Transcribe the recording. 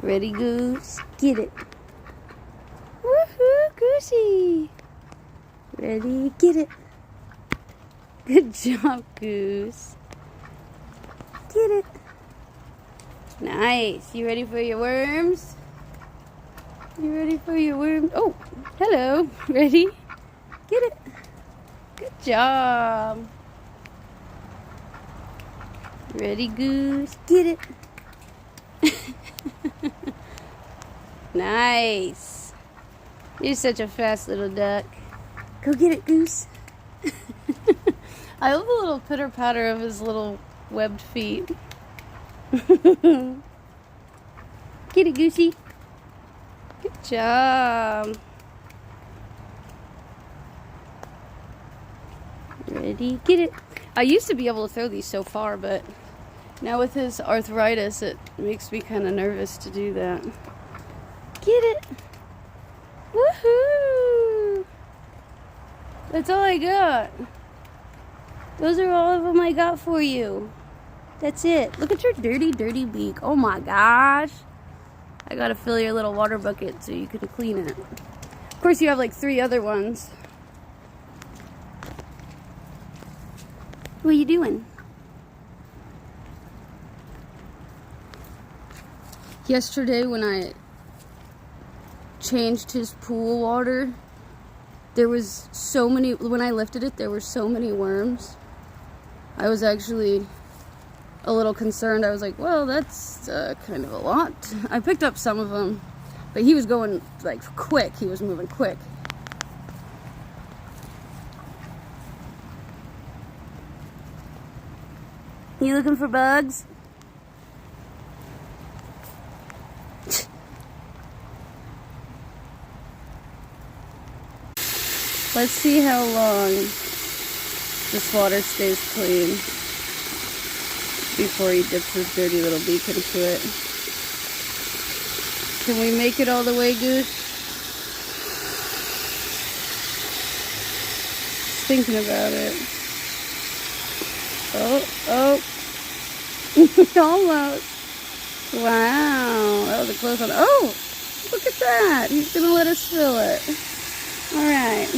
Ready, Goose? Get it. Woohoo, Goosie. Ready, get it. Good job, Goose. Get it. Nice. You ready for your worms? You ready for your worms? Oh, hello. Ready? Get it. Good job. Ready, Goose? Get it. Nice. You're such a fast little duck. Go get it, Goose. I love the little pitter patter of his little webbed feet. Get it, Goosey. Good job. Ready, get it. I used to be able to throw these so far, but now with his arthritis, it makes me kind of nervous to do that. Get it. Woohoo! That's all I got. Those are all of them I got for you. That's it. Look at your dirty, dirty beak. Oh my gosh. I gotta fill your little water bucket so you can clean it. Of course, you have like 3 other ones. What are you doing? Yesterday when I changed his pool water, there was so many, when I lifted it, there were so many worms. I was actually a little concerned. I was like, well, that's kind of a lot. I picked up some of them, but he was going like quick. He was moving quick. You looking for bugs? Let's see how long this water stays clean before he dips his dirty little beak into it. Can we make it all the way, Goose? Just thinking about it. Oh. Almost. Wow, that was a close one. Oh, look at that. He's gonna let us fill it. All right.